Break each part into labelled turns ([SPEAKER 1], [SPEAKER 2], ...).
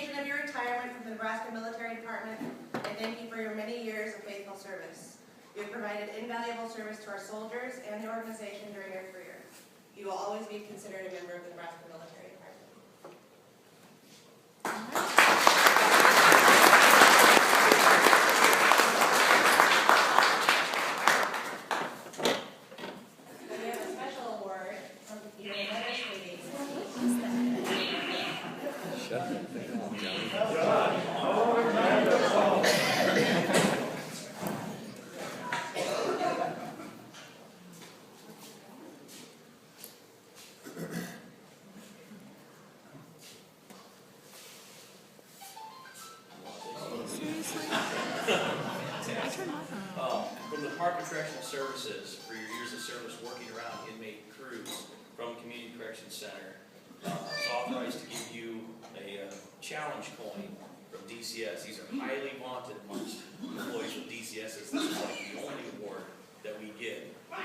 [SPEAKER 1] occasion of your retirement from the Nebraska Military Department, I thank you for your many years of faithful service. You have provided invaluable service to our soldiers and the organization during your career. You will always be considered a member of the Nebraska Military Department. We have a special award from your legislating.
[SPEAKER 2] From the Department of Correctional Services for your years of service working around inmate crews from Community Corrections Center. It's authorized to give you a challenge coin from DCS. These are highly vaunted amongst employees with DCS. This is like the only award that we give.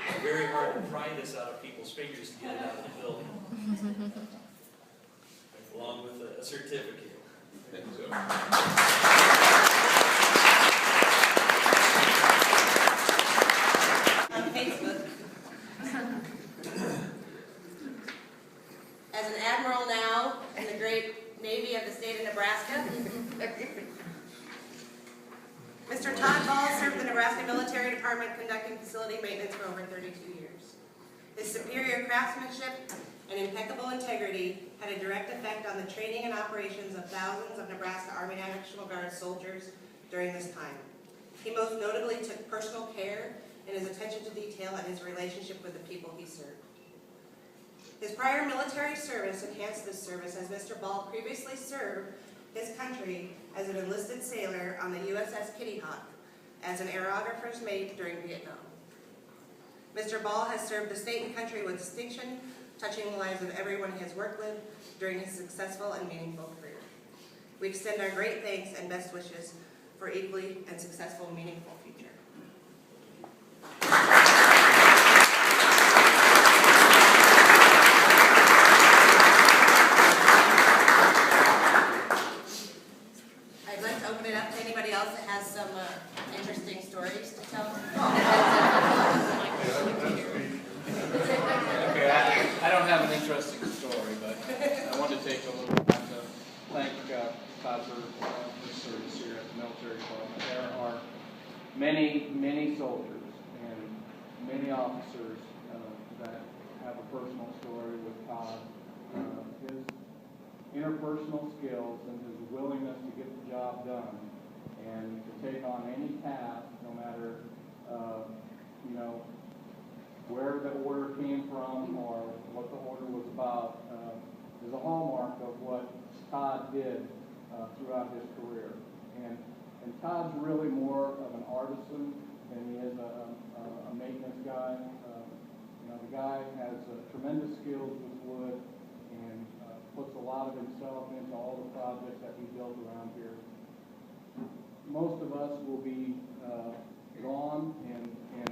[SPEAKER 2] It's very hard to pry this out of people's fingers to get it out of the building. Along with a certificate.
[SPEAKER 1] As an admiral now in the great Navy of the state of Nebraska, Mr. Todd Ball served the Nebraska Military Department conducting facility maintenance for over 32 years. His superior craftsmanship and impeccable integrity had a direct effect on the training and operations of thousands of Nebraska Army National Guard soldiers during this time. He most notably took personal care in his attention to detail and his relationship with the people he served. His prior military service enhanced this service, as Mr. Ball previously served his country as an enlisted sailor on the USS Kitty Hawk as an aerographer's mate during Vietnam. Mr. Ball has served the state and country with distinction, touching the lives of everyone he has worked with during his successful and meaningful career. We extend our great thanks and best wishes for equally and successful, meaningful future. I'd like to open it up to anybody else that has some interesting stories to tell.
[SPEAKER 3] Okay, I don't have an interesting story, but I want to take a little time to thank Todd for his service here at the military department. There are many, many soldiers and many officers that have a personal story with Todd. His interpersonal skills and his willingness to get the job done and to take on any task, no matter where the order came from or what the order was about, is a hallmark of what Todd did throughout his career. And Todd's really more of an artisan than he is a maintenance guy. The guy has tremendous skills with wood and puts a lot of himself into all the projects that he built around here. Most of us will be gone, and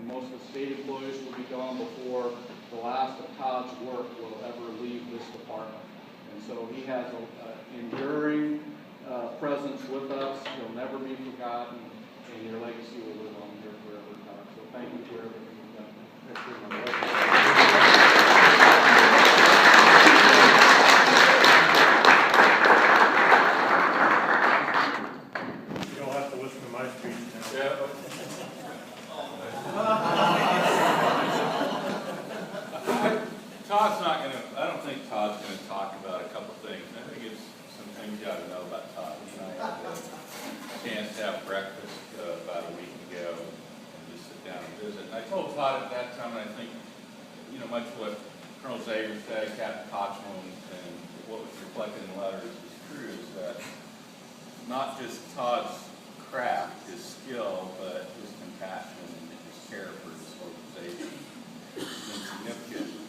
[SPEAKER 3] most of the state employees will be gone before the last of Todd's work will ever leave this department. And so he has an enduring presence with us. He'll never be forgotten, and your legacy will live on here forever, Todd. So thank you for everything you've done.
[SPEAKER 4] I don't think Todd's going to talk about a couple things. I think it's some things you got to know about Todd. He and I had a chance to have breakfast about a week ago and just sit down and visit. And I told Todd at that time, and I think, much what Colonel Zager said, Captain Kochman, and what was reflected in the letters is true, is that not just Todd's craft, his skill, but his compassion and his care for his organization has been significant.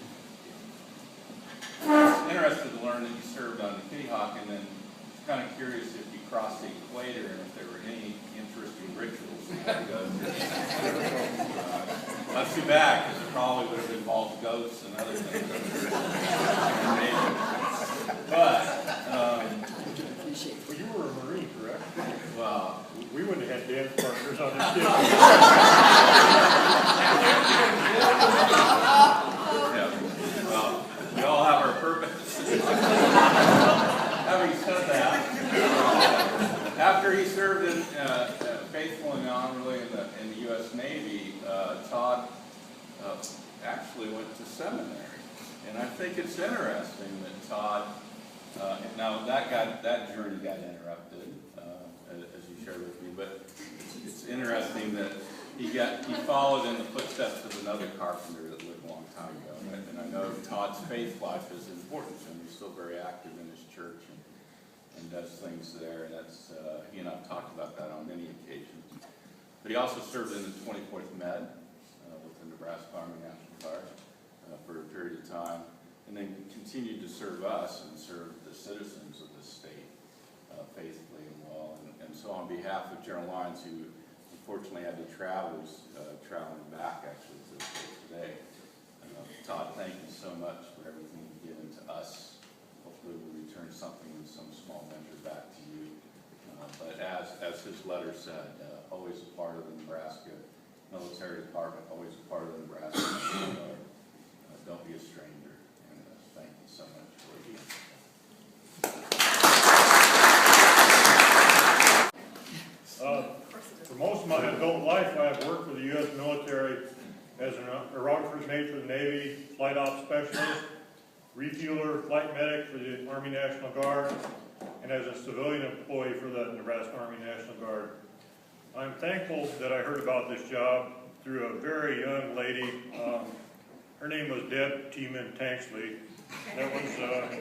[SPEAKER 4] I was interested to learn that you served on the Kitty Hawk, and then kind of curious if you crossed the equator and if there were any interesting rituals you had to go through. That's too bad, because it probably would have involved ghosts and other things. But
[SPEAKER 5] actually had dance partners on this team.
[SPEAKER 4] Yeah. Well, we all have our purpose. Having said that, after he served in, faithfully and honorably in the U.S. Navy, Todd actually went to seminary. And I think it's interesting that Todd, now that journey got interrupted, as you shared with me, but it's interesting that he followed in the footsteps of another carpenter that lived a long time ago. And I know Todd's faith life is important to him. He's still very active in his church and does things there. And that's, he and I've talked about that on many occasions. But he also served in the 24th Med with the Nebraska Army National Guard for a period of time. And then continued to serve us and serve the citizens of this state faithfully and well. And so on behalf of General Lyons, who unfortunately had to travel, is traveling back actually to this place today. Todd, thank you so much for everything you've given to us. Hopefully we'll return something in some small measure back to you. But as his letter said, always a part of the Nebraska Military Department, always a part of the Nebraska National Guard. Don't be a stranger, and thank you so much for being
[SPEAKER 5] For most of my adult life, I have worked for the U.S. military as an Iraq First Mate for the Navy, flight ops specialist, refueler, flight medic for the Army National Guard, and as a civilian employee for the Nebraska Army National Guard. I'm thankful that I heard about this job through a very young lady. Her name was Deb Tiemann Tanksley. That was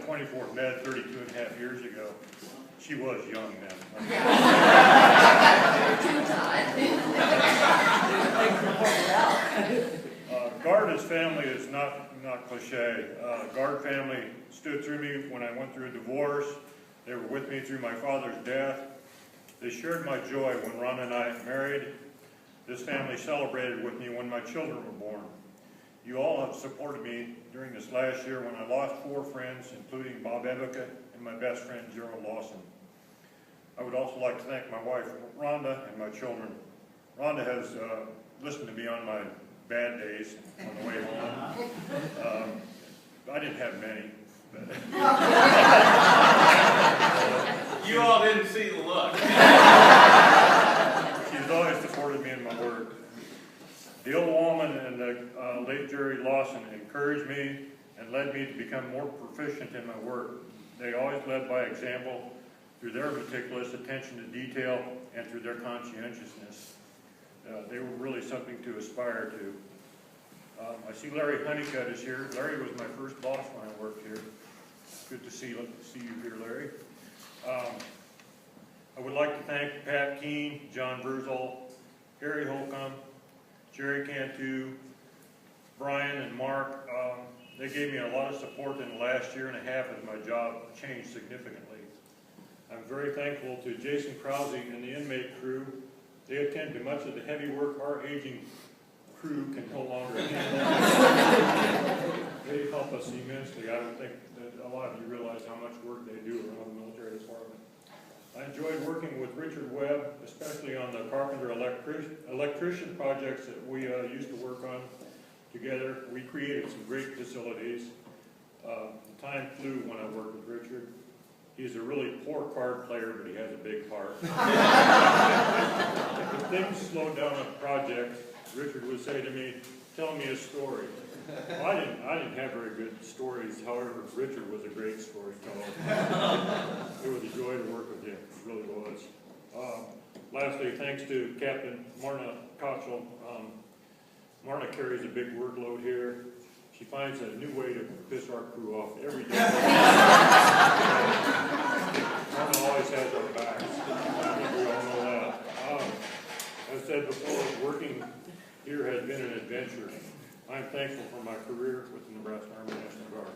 [SPEAKER 5] 24th Med 32 and a half years ago. She was young then. Guard as family is not cliche. Guard family stood through me when I went through a divorce. They were with me through my father's death. They shared my joy when Ron and I married. This family celebrated with me when my children were born. You all have supported me during this last year when I lost 4 friends, including Bob Ebica and my best friend, Gerald Lawson. I would also like to thank my wife, Rhonda, and my children. Rhonda has listened to me on my bad days on the way home. I didn't have many. But
[SPEAKER 4] You all didn't see the look.
[SPEAKER 5] she's always supported me in my work. Dale Wallman and late Jerry Lawson encouraged me and led me to become more proficient in my work. They always led by example through their meticulous attention to detail and through their conscientiousness. They were really something to aspire to. I see Larry Honeycutt is here. Larry was my first boss when I worked here. Good to see you here, Larry. I would like to thank Pat Keene, John Bruzel, Harry Holcomb, Jerry Cantu, Brian and Mark. They gave me a lot of support in the last year and a half as my job changed significantly. I'm very thankful to Jason Krause and the inmate crew. They attend to much of the heavy work our aging crew can no longer handle. They help us immensely. I don't think that a lot of you realize how much work they do around the military department. I enjoyed working with Richard Webb, especially on the carpenter electrician projects that we used to work on together. We created some great facilities. The time flew when I worked with Richard. He's a really poor card player, but he has a big heart. If things slowed down on projects, Richard would say to me, "Tell me a story." Well, I didn't have very good stories. However, Richard was a great storyteller. It was a joy to work with him. It really was. Lastly, thanks to Captain Marna Kochel. Marna carries a big workload here. She finds a new way to piss our crew off every day. Marna always has our backs. I think we all know that. As I said before, working here has been an adventure. I'm thankful for my career with the Nebraska Army National Guard.